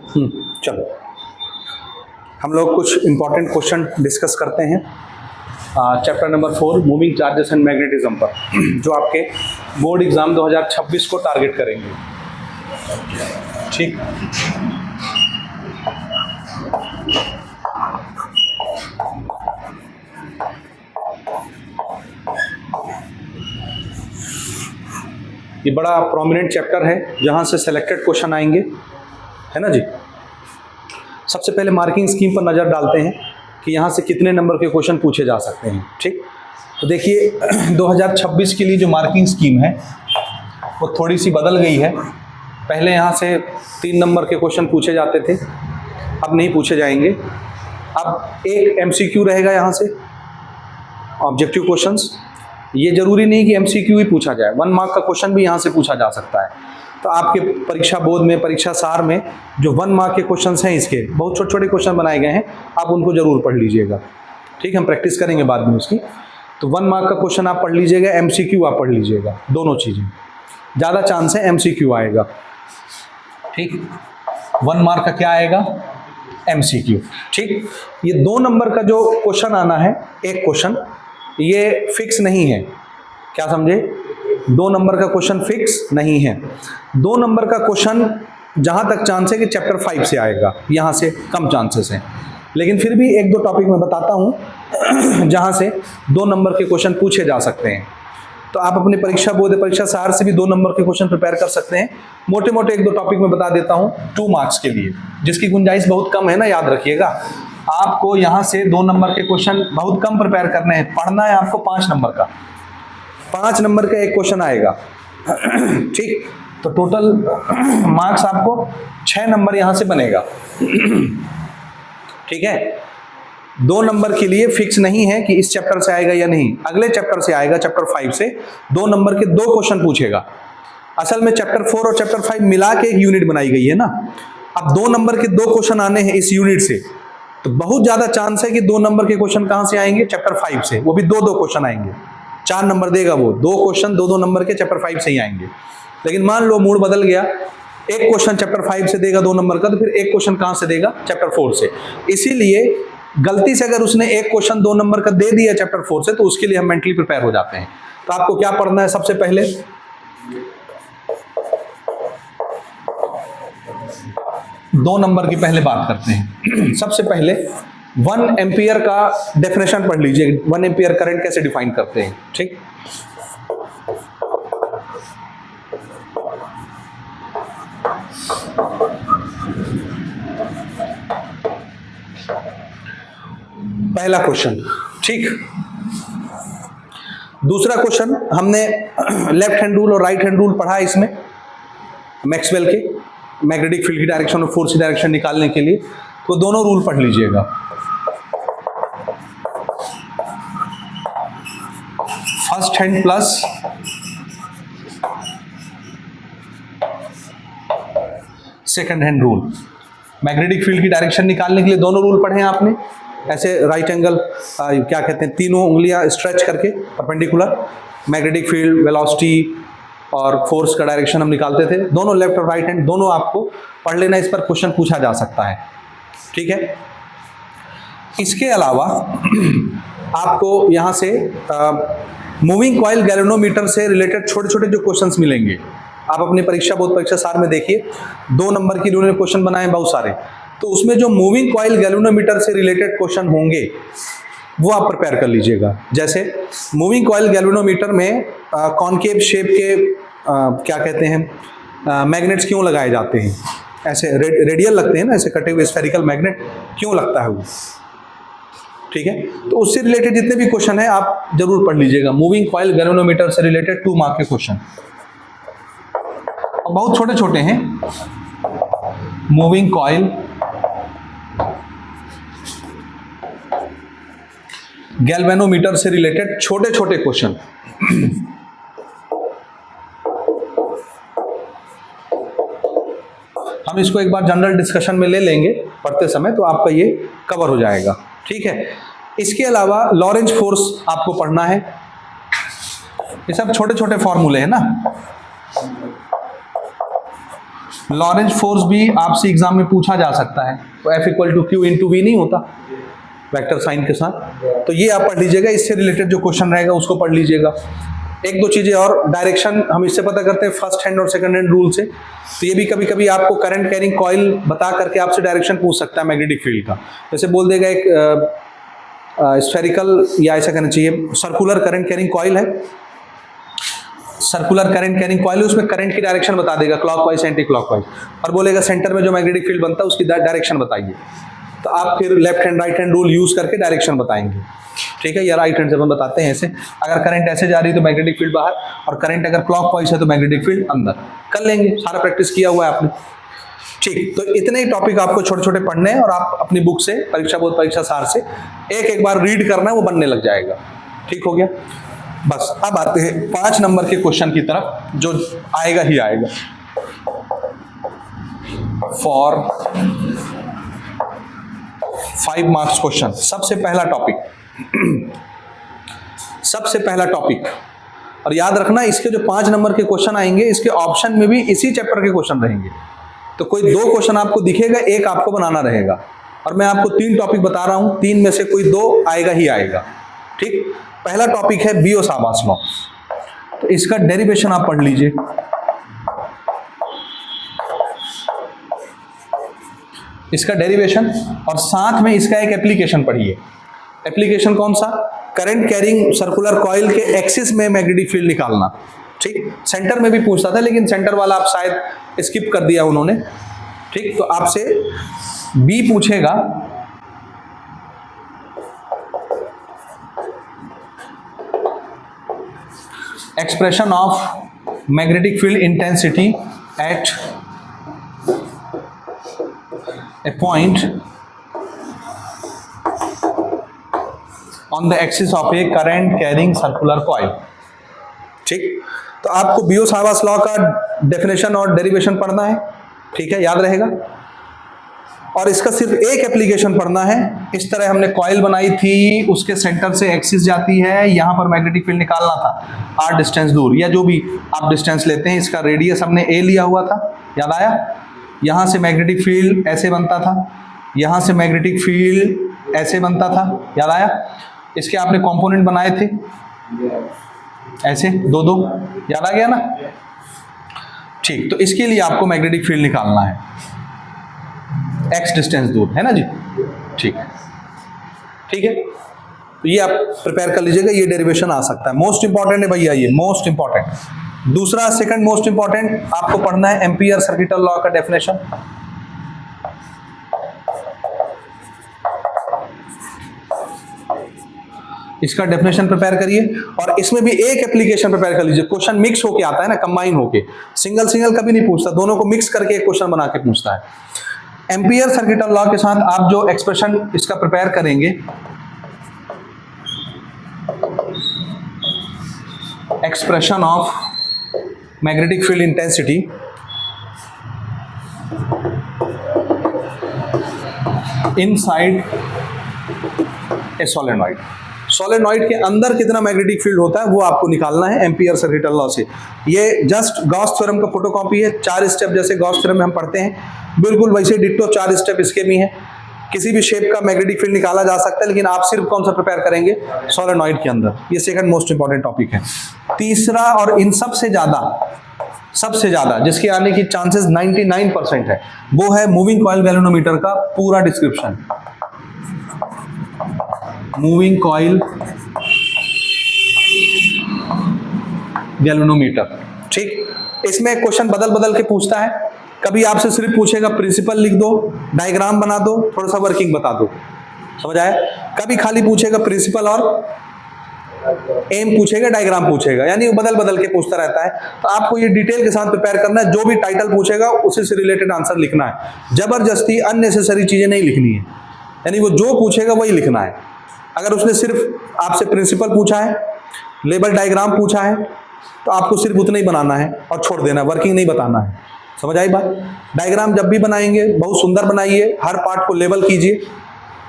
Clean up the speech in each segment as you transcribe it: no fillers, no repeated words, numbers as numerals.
चलो हम लोग कुछ इंपॉर्टेंट क्वेश्चन डिस्कस करते हैं chapter number 4 moving charges and magnetism पर, जो आपके बोर्ड एग्जाम 2026 को टारगेट करेंगे। ठीक, ये बड़ा प्रोमिनेंट चैप्टर है जहाँ से सेलेक्टेड क्वेश्चन आएंगे, है ना जी। सबसे पहले मार्किंग स्कीम पर नज़र डालते हैं कि यहाँ से कितने नंबर के क्वेश्चन पूछे जा सकते हैं। ठीक, तो देखिए 2026 के लिए जो मार्किंग स्कीम है वो थोड़ी सी बदल गई है। पहले यहाँ से 3 नंबर के क्वेश्चन पूछे जाते थे, अब नहीं पूछे जाएंगे। अब एक MCQ रहेगा यहाँ से, ऑब्जेक्टिव क्वेश्चंस। ये जरूरी नहीं कि MCQ ही पूछा जाए, 1 मार्क का क्वेश्चन भी यहाँ से पूछा जा सकता है। तो आपके परीक्षा बोर्ड में, परीक्षा सार में जो 1 मार्क के क्वेश्चंस हैं, इसके बहुत छोटे छोटे क्वेश्चन बनाए गए हैं, आप उनको जरूर पढ़ लीजिएगा। ठीक, हम प्रैक्टिस करेंगे बाद में उसकी। तो 1 मार्क का क्वेश्चन आप पढ़ लीजिएगा, MCQ आप पढ़ लीजिएगा, दोनों चीज़ें। ज़्यादा चांस है MCQ आएगा। ठीक, 1 मार्क का क्या आएगा? MCQ। ठीक, ये 2 नंबर का जो क्वेश्चन आना है, एक क्वेश्चन, ये फिक्स नहीं है। क्या समझे? 2 नंबर का क्वेश्चन फिक्स नहीं है। 2 नंबर का क्वेश्चन जहाँ तक चांस है कि चैप्टर 5 से आएगा, यहाँ से कम चांसेस हैं। लेकिन फिर भी 1-2 टॉपिक मैं बताता हूँ जहाँ से 2 नंबर के क्वेश्चन पूछे जा सकते हैं। तो आप अपनी परीक्षा बोर्ड, परीक्षा सार से भी 2 नंबर के क्वेश्चन प्रिपेयर कर सकते हैं। मोटे मोटे 1-2 टॉपिक मैं बता देता हूँ 2 मार्क्स के लिए, जिसकी गुंजाइश बहुत कम है ना, याद रखिएगा। आपको यहाँ से 2 नंबर के क्वेश्चन बहुत कम प्रिपेयर करने हैं। पढ़ना है आपको 5 नंबर का, 5 नंबर का एक क्वेश्चन आएगा। ठीक, तो टोटल मार्क्स आपको 6 नंबर यहाँ से बनेगा। ठीक है, 2 नंबर के लिए फिक्स नहीं है कि इस चैप्टर से आएगा या नहीं, अगले चैप्टर से आएगा, चैप्टर 5 से 2 नंबर के 2 क्वेश्चन पूछेगा। असल में चैप्टर 4 और चैप्टर 5 मिला के एक यूनिट बनाई गई है ना। अब 2 नंबर के 2 क्वेश्चन आने हैं इस यूनिट से, तो बहुत ज्यादा चांस है कि 2 नंबर के क्वेश्चन कहां से आएंगे? चैप्टर 5 से। वो भी 2-2 क्वेश्चन आएंगे, 4 नंबर देगा वो। 2 क्वेश्चन 2-2 नंबर के चैप्टर 5 से ही आएंगे। लेकिन मान लो मूड बदल गया, एक क्वेश्चन चैप्टर 5 से देगा 2 नंबर का, तो फिर एक क्वेश्चन कहां से देगा? चैप्टर 4 से। इसीलिए गलती से अगर उसने एक क्वेश्चन 2 नंबर का दे दिया चैप्टर 4 से, तो उसके लिए हम मेंटली प्रिपेयर हो जाते हैं। तो आपको क्या पढ़ना है? सबसे पहले 2 नंबर की पहले बात करते हैं। सबसे पहले 1 एम्पियर का डेफिनेशन पढ़ लीजिए। 1 एम्पियर करंट कैसे डिफाइन करते हैं। ठीक, पहला क्वेश्चन। ठीक, दूसरा क्वेश्चन हमने लेफ्ट हैंड रूल और राइट हैंड रूल पढ़ा है इसमें, मैक्सवेल के मैग्नेटिक फील्ड की डायरेक्शन और फोर्स की डायरेक्शन निकालने के लिए। तो दोनों रूल पढ़ लीजिएगा। First hand plus second hand rule. Magnetic field की डायरेक्शन निकालने के लिए दोनों रूल पढ़े हैं आपने। ऐसे राइट एंगल क्या कहते हैं, तीनों उंगलियां स्ट्रेच करके परपेंडिकुलर, मैग्नेटिक फील्ड, वेलोसिटी और फोर्स का डायरेक्शन हम निकालते थे। दोनों लेफ्ट और राइट हैंड दोनों आपको पढ़ लेना, इस पर क्वेश्चन पूछा जा सकता है। ठीक है, इसके अलावा आपको यहाँ से मूविंग कॉइल गैल्वेनोमीटर से रिलेटेड छोटे छोटे जो क्वेश्चंस मिलेंगे, आप अपनी परीक्षा बोर्ड परीक्षा सार में देखिए, 2 नंबर के उन्होंने क्वेश्चन बनाए बहुत सारे। तो उसमें जो मूविंग कॉइल गैल्वेनोमीटर से रिलेटेड क्वेश्चन होंगे वो आप प्रिपेयर कर लीजिएगा। जैसे मूविंग कॉइल गैल्वेनोमीटर में कॉनकेव शेप के क्या कहते हैं मैग्नेट्स क्यों लगाए जाते हैं? ऐसे रेडियल लगते हैं ना, ऐसे कटे हुए स्फेरिकल मैग्नेट क्यों लगता है वो? ठीक है, तो उससे रिलेटेड जितने भी क्वेश्चन है आप जरूर पढ़ लीजिएगा। मूविंग कॉइल गैल्वेनोमीटर से रिलेटेड 2 मार्क के क्वेश्चन, बहुत छोटे छोटे हैं। मूविंग कॉइल गैल्वेनोमीटर से रिलेटेड छोटे छोटे क्वेश्चन। हम इसको एक बार जनरल डिस्कशन में ले लेंगे पढ़ते समय, तो आपका ये कवर हो जाएगा। ठीक है, इसके अलावा लॉरेंज फोर्स आपको पढ़ना है। ये सब छोटे छोटे फॉर्मूले हैं ना। लॉरेंज फोर्स भी आपसे एग्जाम में पूछा जा सकता है, तो F equal to q into v नहीं होता वेक्टर साइन के साथ। तो ये आप पढ़ लीजिएगा, इससे रिलेटेड जो क्वेश्चन रहेगा उसको पढ़ लीजिएगा। एक दो चीज़ें और, डायरेक्शन हम इससे पता करते हैं फर्स्ट हैंड और सेकंड हैंड रूल से। तो ये भी कभी कभी आपको करंट कैरिंग कॉइल बता करके आपसे डायरेक्शन पूछ सकता है मैग्नेटिक फील्ड का। जैसे बोल देगा एक स्फेरिकल या ऐसा कहना चाहिए सर्कुलर करंट कैरिंग कॉइल है, सर्कुलर करंट कैरिंग कॉइल है, उसमें करंट की डायरेक्शन बता देगा क्लॉकवाइज एंटी क्लॉकवाइज, और बोलेगा सेंटर में जो मैग्नेटिक फील्ड बनता है उसकी डायरेक्शन बताइए। तो आप फिर left hand right hand rule use करके डायरेक्शन बताएंगे, ठीक है, या राइट हैंड से अपन बताते हैं ऐसे। अगर करंट ऐसे जा रही है तो मैग्नेटिक फील्ड बाहर, और करंट अगर क्लॉकवाइज है तो मैग्नेटिक फील्ड अंदर। कर लेंगे, सारा प्रैक्टिस किया हुआ है आपने, ठीक। तो इतने ही टॉपिक आपको छोटे छोटे पढ़ने हैं, और आप अपनी बुक से परीक्षा बोर्ड परीक्षा सार से एक बार रीड करना है, वो बनने लग जाएगा। ठीक हो गया। बस अब आते हैं 5 नंबर के क्वेश्चन की तरफ, जो आएगा ही आएगा। फॉर 5 मार्क्स क्वेश्चन, सबसे पहला टॉपिक, और याद रखना इसके जो 5 नंबर के क्वेश्चन आएंगे, इसके ऑप्शन में भी इसी चैप्टर के क्वेश्चन रहेंगे। तो कोई 2 क्वेश्चन आपको दिखेगा, एक आपको बनाना रहेगा, और मैं आपको 3 टॉपिक बता रहा हूं, 3 में से कोई 2 आएगा ही आएगा। ठीक। पहला टॉपिक है बियोसावार्ट्स लॉ। तो इसका डेरिवेशन आप पढ़ लीजिए। इसका डेरिवेशन, और साथ में इसका एक एप्लीकेशन पढ़िए। एप्लीकेशन कौन सा? करंट कैरिंग सर्कुलर कॉइल के एक्सिस में मैग्नेटिक फील्ड निकालना। ठीक। सेंटर में भी पूछता था, लेकिन सेंटर वाला आप शायद स्किप कर दिया उन्होंने। ठीक। तो आपसे बी पूछेगा, expression of magnetic field intensity at A point on the axis of A current carrying circular coil. ठीक। तो आपको बियोसावार्ट्स लॉ का डेफिनेशन और डेरिवेशन पढ़ना है, ठीक है, याद रहेगा। और इसका सिर्फ एक एप्लीकेशन पढ़ना है। इस तरह हमने कॉइल बनाई थी, उसके सेंटर से एक्सिस जाती है, यहां पर मैग्नेटिक फील्ड निकालना था r डिस्टेंस दूर, या जो भी आप डिस्टेंस लेते हैं। इसका रेडियस हमने a लिया हुआ था, याद आया। यहां से मैग्नेटिक फील्ड ऐसे बनता था, यहां से मैग्नेटिक फील्ड ऐसे बनता था, याद आया। इसके आपने कंपोनेंट बनाए थे ऐसे 2-2, याद आ गया ना। ठीक। तो इसके लिए आपको मैग्नेटिक फील्ड निकालना है x डिस्टेंस दूर, है ना जी। ठीक है, ठीक है। तो ये आप प्रिपेयर कर लीजिएगा, ये डेरिवेशन आ सकता है। मोस्ट इंपॉर्टेंट है भैया, ये मोस्ट इंपॉर्टेंट। दूसरा, सेकंड मोस्ट इंपॉर्टेंट आपको पढ़ना है एम्पियर सर्किटल लॉ का डेफिनेशन। इसका डेफिनेशन प्रिपेयर करिए, और इसमें भी एक एप्लीकेशन प्रिपेयर कर लीजिए। क्वेश्चन मिक्स होके आता है ना, कंबाइन होके, सिंगल सिंगल कभी नहीं पूछता, दोनों को मिक्स करके एक क्वेश्चन बना के पूछता है। एम्पियर सर्किटल लॉ के साथ आप जो एक्सप्रेशन इसका प्रिपेयर करेंगे, expression of magnetic field intensity inside a solenoid. Solenoid के अंदर कितना मैग्नेटिक फील्ड होता है वो आपको निकालना है एम्पियर सर्किटल लॉ से। ये जस्ट गॉस थ्योरम का फोटोकॉपी है। 4 स्टेप जैसे गॉस थ्योरम में हम पढ़ते हैं, बिल्कुल वैसे डिट्टो 4 स्टेप इसके भी हैं। किसी भी शेप का मैग्नेटिक फील्ड निकाला जा सकता है, लेकिन आप सिर्फ कौन सा प्रिपेयर करेंगे? सोलेनॉइड के अंदर। ये सेकंड मोस्ट इंपॉर्टेंट टॉपिक है। तीसरा, और इन सबसे ज्यादा जिसके आने की चांसेस 99% है, वो है मूविंग कॉइल गैल्वेनोमीटर का पूरा डिस्क्रिप्शन। Moving coil galvanometer. ठीक। इसमें क्वेश्चन बदल बदल के पूछता है। कभी आपसे सिर्फ पूछेगा प्रिंसिपल लिख दो, डायग्राम बना दो, थोड़ा सा वर्किंग बता दो, समझ आया। कभी खाली पूछेगा प्रिंसिपल और एम पूछेगा, डायग्राम पूछेगा, यानी बदल बदल के पूछता रहता है। तो आपको ये डिटेल के साथ प्रिपेयर करना है। जो भी टाइटल पूछेगा उसी से रिलेटेड आंसर लिखना है। जबरदस्ती अननेसेसरी चीजें नहीं लिखनी है, यानी वो जो पूछेगा वही लिखना है। अगर उसने सिर्फ आपसे प्रिंसिपल पूछा है, लेबल डायग्राम पूछा है, तो आपको सिर्फ उतना ही बनाना है और छोड़ देना है, वर्किंग नहीं बताना है। समझ आई बात। डायग्राम जब भी बनाएंगे बहुत सुंदर बनाइए, हर पार्ट को लेबल कीजिए।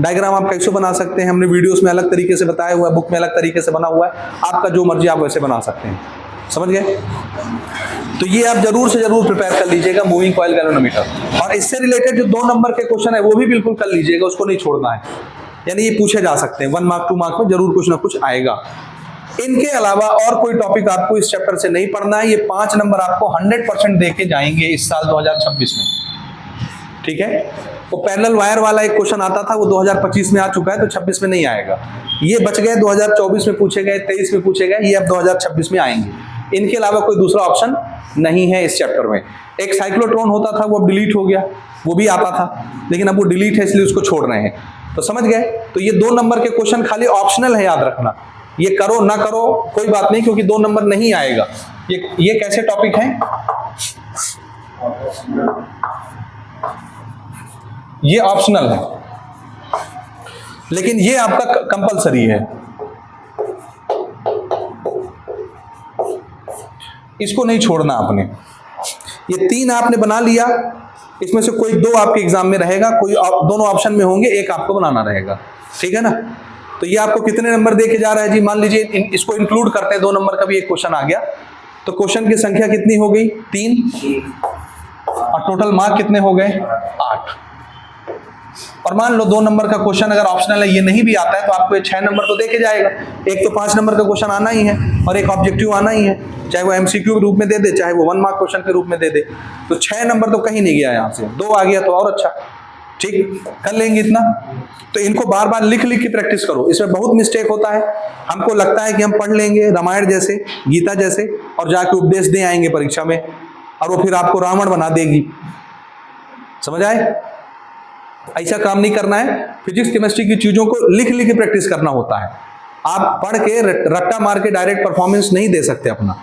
डायग्राम आप कैसे बना सकते हैं, हमने वीडियोस में अलग तरीके से बताया हुआ है, बुक में अलग तरीके से बना हुआ है। आपका जो मर्जी आप वैसे बना सकते हैं। समझ गए? तो ये आप जरूर से जरूर प्रिपेयर कर लीजिएगा, मूविंग कॉइल गैल्वेनोमीटर। और इससे रिलेटेड जो 2 नंबर के क्वेश्चन है वो भी बिल्कुल कर लीजिएगा, उसको नहीं छोड़ना है। यानी ये पूछे जा सकते हैं, 1 मार्क 2 मार्क में जरूर कुछ ना कुछ आएगा। इनके अलावा और कोई टॉपिक आपको इस चैप्टर से नहीं पढ़ना है। ये 5 नंबर आपको 100% देके जाएंगे इस साल 2026 में, ठीक है? तो पैरेलल वायर वाला एक क्वेश्चन आता था, वो 2025 में आ चुका है, तो 26 में नहीं आएगा। ये बच गए, 2024 में पूछे गए, 23 में पूछे गए, ये अब 2026 में आएंगे। इनके अलावा कोई दूसरा ऑप्शन नहीं है इस चैप्टर में। एक साइक्लोट्रॉन होता था, वो अब डिलीट हो गया, वो भी आता था, लेकिन अब वो डिलीट है इसलिए उसको छोड़ रहे हैं। तो समझ गए? तो ये 2 नंबर के क्वेश्चन खाली ऑप्शनल है, याद रखना। ये करो ना करो कोई बात नहीं, क्योंकि 2 नंबर नहीं आएगा। ये कैसे टॉपिक है? ये ऑप्शनल है, लेकिन ये आपका कंपलसरी है। इसको नहीं छोड़ना आपने। ये 3 आपने बना लिया, इसमें से कोई 2 आपके एग्जाम में रहेगा, कोई दोनों ऑप्शन में होंगे, एक आपको बनाना रहेगा, ठीक है ना? तो ये आपको कितने नंबर दे के जा रहा है जी? मान लीजिए इसको इंक्लूड करते हैं, 2 नंबर का भी एक क्वेश्चन आ गया, तो क्वेश्चन की संख्या कितनी हो गई? 3, और टोटल मार्क कितने हो गए? 8। और मान लो 2 नंबर का क्वेश्चन अगर ऑप्शनल है, ये नहीं भी आता है, तो आपको 6 नंबर तो दे के जाएगा। एक तो 5 नंबर का क्वेश्चन आना ही है, और एक ऑब्जेक्टिव आना ही है, चाहे वो एमसीक्यू के रूप में दे दे, चाहे वो 1 मार्क क्वेश्चन के रूप में दे दे। तो 6 नंबर तो कहीं नहीं गया, यहाँ से 2 आ गया तो और अच्छा, ठीक, कर लेंगे इतना। तो इनको बार बार लिख लिख के प्रैक्टिस करो। इसमें बहुत मिस्टेक होता है, हमको लगता है कि हम पढ़ लेंगे रामायण जैसे, गीता जैसे, और जाके उपदेश दे आएंगे परीक्षा में, और वो फिर आपको रावण बना देगी। समझ आए? ऐसा काम नहीं करना है। फिजिक्स केमिस्ट्री की चीजों को लिख लिख के प्रैक्टिस करना होता है। आप पढ़ के रट्टा मार के डायरेक्ट परफॉर्मेंस नहीं दे सकते अपना।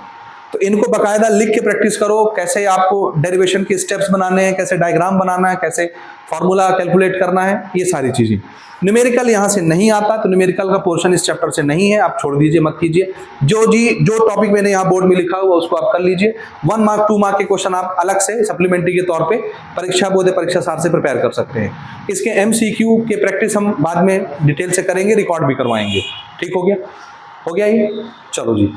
तो इनको बकायदा लिख के प्रैक्टिस करो, कैसे आपको डेरिवेशन के स्टेप्स बनाने हैं, कैसे डायग्राम बनाना है, कैसे फॉर्मूला कैलकुलेट करना है, ये सारी चीजें। न्यूमेरिकल यहाँ से नहीं आता, तो न्यूमेरिकल का पोर्शन इस चैप्टर से नहीं है, आप छोड़ दीजिए, मत कीजिए। जो टॉपिक मैंने यहाँ बोर्ड में लिखा हुआ उसको आप कर लीजिए। 1 मार्क 2 मार्क के क्वेश्चन आप अलग से सप्लीमेंट्री के तौर पे परीक्षा बोर्ड परीक्षा सार से प्रिपेयर कर सकते हैं। इसके एमसीक्यू के प्रैक्टिस हम बाद में डिटेल से करेंगे, रिकॉर्ड भी करवाएंगे। ठीक हो गया? हो गया ये? चलो जी।